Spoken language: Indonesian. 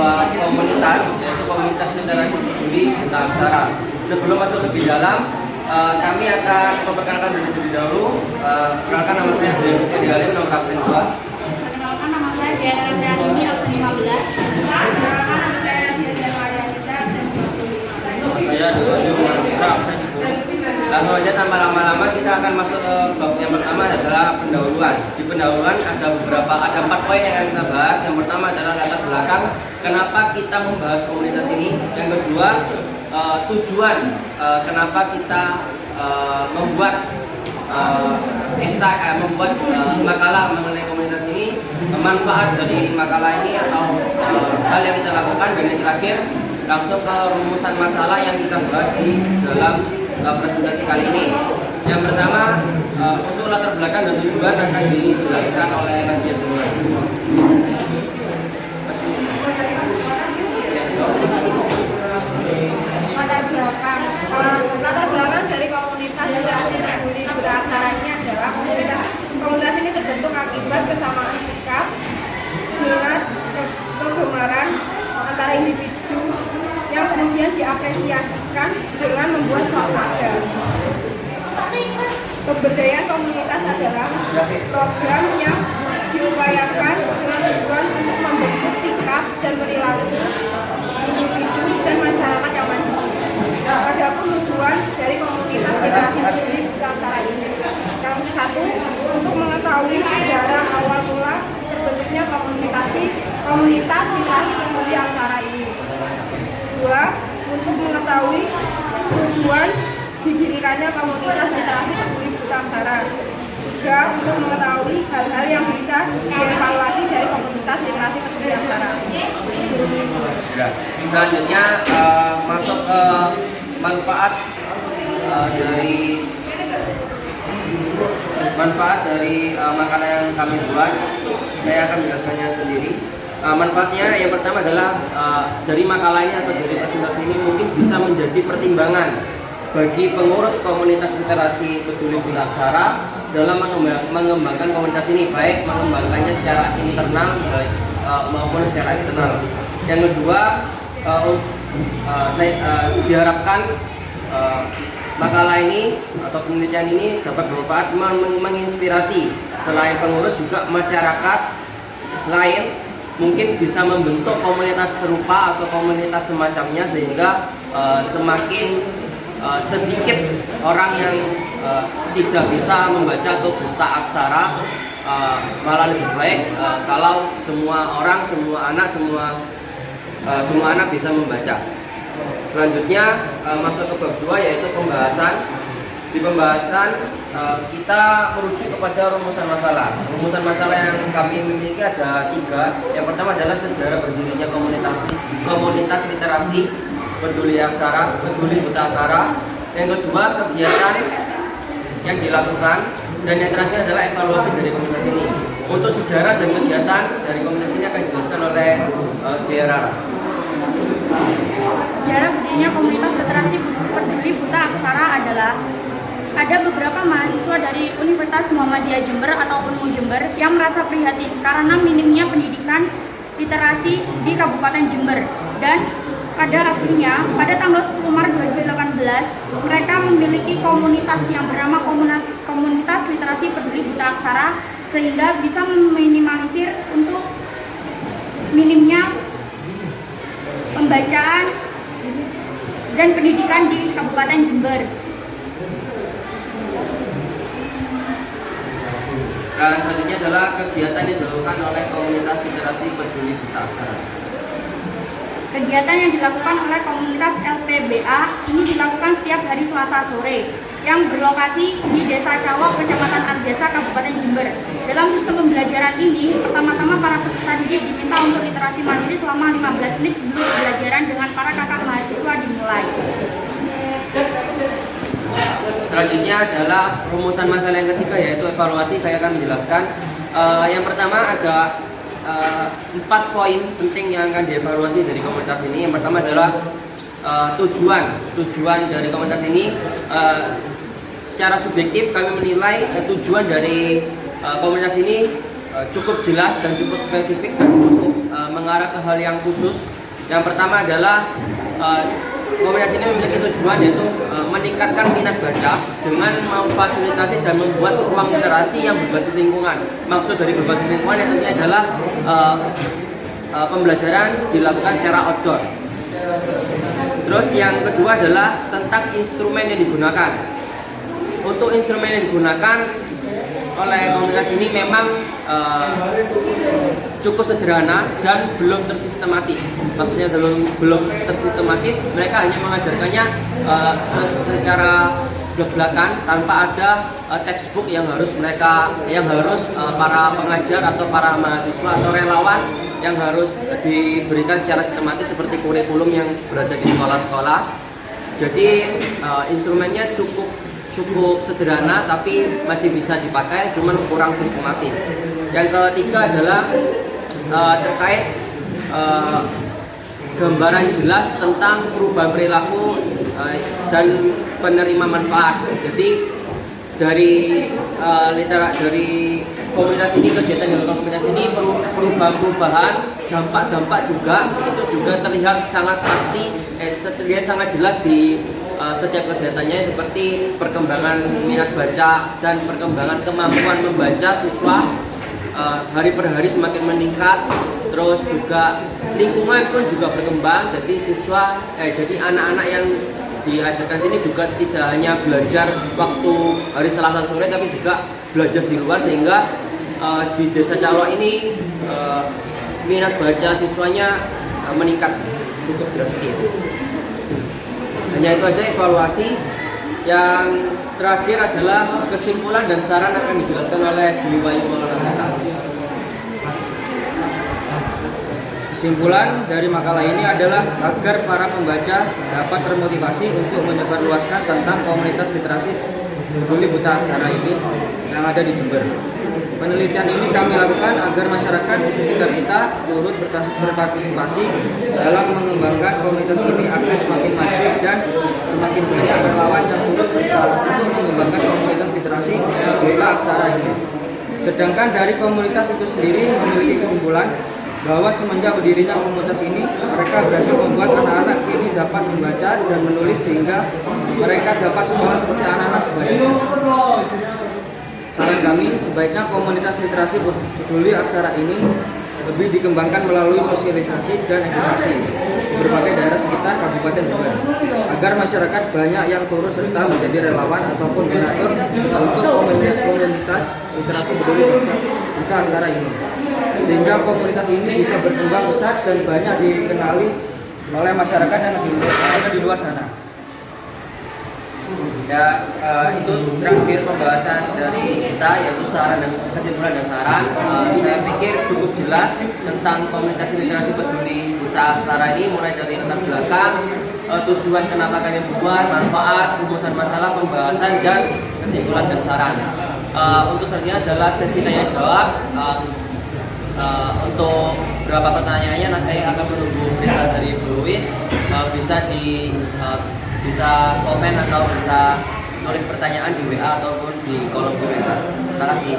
sebuah komunitas, yaitu komunitas literasi peduli buta aksara. Sebelum masuk lebih dalam, kami akan memperkenalkan terlebih dahulu. Perkenalkan, nama saya Dewi Halim, nomor absen 2. Perkenalkan, nama saya Diana Rendrasini, absen 15. Perkenalkan, nama saya Nadia Marianita, absen 25. Saya Dewi Halim, absen 10. Langsung aja tanpa lama-lama kita akan masuk ke bab yang pertama adalah pendahuluan. Di pendahuluan ada 4 poin yang akan kita bahas. Yang pertama adalah latar belakang kenapa kita membahas komunitas ini. Yang kedua, tujuan kenapa kita membuat makalah mengenai komunitas ini, manfaat dari makalah ini atau hal yang kita lakukan, dan yang terakhir langsung ke rumusan masalah yang kita bahas di dalam presentasi kali ini. Yang pertama, untuk latar belakang dan tujuan akan dijelaskan oleh Nadia semua. Latar belakang dari komunitas literasi peduli buta aksara ini adalah komunitas ini terbentuk akibat kesamaan sikap, minat, kegemaran antara individu yang kemudian diapresiasikan dengan membuat suatu karya. Pemberdayaan komunitas adalah program yang diupayakan dengan tujuan untuk membentuk sikap dan perilaku individu dan masyarakat yang mandiri. Adapun tujuan dari komunitas literasi peduli buta aksara ini, yang satu, untuk mengetahui sejarah awal mula terbentuknya komunitas literasi peduli aksara ini. 2. Untuk mengetahui tujuan didirikannya komunitas literasi peduli buta aksara. 3. Untuk mengetahui hal-hal yang bisa dievaluasi dari komunitas literasi peduli aksara. Selanjutnya masuk ke manfaat dari makalah yang kami buat. Saya akan menjelaskannya sendiri. Manfaatnya yang pertama adalah dari makalah ini atau dari presentasi ini mungkin bisa menjadi pertimbangan bagi pengurus komunitas literasi peduli buta aksara dalam mengembangkan komunitas ini, baik mengembangkannya secara internal maupun secara eksternal. Yang kedua, diharapkan makalah ini atau penelitian ini dapat bermanfaat menginspirasi selain pengurus juga masyarakat lain mungkin bisa membentuk komunitas serupa atau komunitas semacamnya, sehingga semakin sedikit orang yang tidak bisa membaca atau buta aksara, malah lebih baik kalau semua orang, semua anak bisa membaca. Selanjutnya masuk ke bab 2, yaitu pembahasan. Di pembahasan kita merujuk kepada rumusan masalah. Rumusan masalah yang kami miliki ada 3. Yang pertama adalah sejarah berdirinya komunitas literasi peduli buta aksara. Yang kedua, kegiatan yang dilakukan, dan yang terakhir adalah evaluasi dari komunitas ini. Untuk sejarah dan kegiatan dari komunitas ini akan dijelaskan oleh Diana. Sejarah berdirinya komunitas literasi peduli buta aksara adalah ada beberapa mahasiswa dari Universitas Muhammadiyah Jember atau UNMU Jember yang merasa prihatin karena minimnya pendidikan literasi di Kabupaten Jember, dan pada akhirnya pada tanggal 10 Maret 2018 mereka memiliki komunitas yang bernama Komunitas Literasi Peduli Buta Aksara, sehingga bisa meminimalisir untuk minimnya pembacaan dan pendidikan di Kabupaten Jember. Dan selanjutnya adalah kegiatan yang dilakukan oleh komunitas literasi peduli buta aksara. Kegiatan yang dilakukan oleh komunitas LPBA ini dilakukan setiap hari Selasa sore, yang berlokasi di Desa Cawok, Kecamatan Arjasa, Kabupaten Jember. Dalam sistem pembelajaran ini, pertama-tama para peserta didik diminta untuk literasi mandiri selama 15 menit sebelum pembelajaran dengan para kakak mahasiswa dimulai. Selanjutnya adalah rumusan masalah yang ketiga, yaitu evaluasi. Saya akan menjelaskan. Yang pertama ada 4 poin penting yang akan dievaluasi dari komunitas ini. Yang pertama adalah tujuan dari komunitas ini. Secara subjektif kami menilai tujuan dari komunitas ini cukup jelas dan cukup spesifik dan cukup mengarah ke hal yang khusus. Yang pertama adalah komunitas ini memiliki tujuan yaitu meningkatkan minat baca dengan memfasilitasi dan membuat ruang literasi yang berbasis lingkungan. Maksud dari berbasis lingkungan yang tentunya adalah pembelajaran dilakukan secara outdoor. Terus yang kedua adalah tentang instrumen yang digunakan. Untuk instrumen yang digunakan oleh komunitas ini memang cukup sederhana dan belum tersistematis. Maksudnya belum tersistematis, mereka hanya mengajarkannya secara belak-belakan tanpa ada textbook yang harus para pengajar atau para mahasiswa atau relawan yang harus diberikan secara sistematis seperti kurikulum yang berada di sekolah-sekolah. Jadi instrumennya cukup sederhana tapi masih bisa dipakai, cuman kurang sistematis. Yang ketiga adalah terkait gambaran jelas tentang perubahan perilaku dan penerima manfaat. Jadi dari komunitas ini, kegiatan di komunitas ini, perubahan-perubahan, dampak-dampak juga itu juga terlihat sangat pasti, terlihat sangat jelas di setiap kegiatannya, seperti perkembangan minat baca dan perkembangan kemampuan membaca siswa hari per hari semakin meningkat. Terus juga lingkungan pun juga berkembang, jadi jadi anak-anak yang diajarkan sini juga tidak hanya belajar waktu hari Selasa sore tapi juga belajar di luar, sehingga di Desa Calo ini minat baca siswanya meningkat cukup drastis. Hanya itu aja evaluasi. Yang terakhir adalah kesimpulan dan saran akan dijelaskan oleh Dwi Wayu Maulana. Kesimpulan dari makalah ini adalah agar para pembaca dapat termotivasi untuk menyebarluaskan tentang komunitas literasi peduli buta aksara ini yang ada di Jember. Penelitian ini kami lakukan agar masyarakat di sekitar kita turut berpartisipasi dalam mengembangkan komunitas ini agar semakin maju dan semakin banyak relawan yang turut serta untuk mengembangkan komunitas literasi buta aksara ini. Sedangkan dari komunitas itu sendiri memiliki kesimpulan bahwa semenjak berdirinya komunitas ini, mereka berhasil membuat anak-anak ini dapat membaca dan menulis sehingga mereka dapat sekolah seperti anak-anak sebaiknya. Saran kami, sebaiknya komunitas literasi peduli aksara ini lebih dikembangkan melalui sosialisasi dan edukasi di berbagai daerah sekitar Kabupaten Jember, agar masyarakat banyak yang turut serta menjadi relawan ataupun donatur untuk komunitas literasi peduli buta aksara ini, sehingga komunitas ini bisa berkembang besar dan banyak dikenali oleh masyarakat yang ada di luar sana. Ya, itu terakhir pembahasan dari kita, yaitu saran dan kesimpulan dan saran. Saya pikir cukup jelas tentang komunitas literasi peduli buta aksara ini, mulai dari latar belakang, tujuan kenapa kami buat, manfaat, rumusan masalah, pembahasan, dan kesimpulan dan saran. Untuk selanjutnya adalah sesi tanya jawab. Untuk beberapa pertanyaannya nanti akan menunggu berita dari Bu Luis. Bisa komen atau bisa tulis pertanyaan di WA ataupun di kolom komentar. Terima kasih.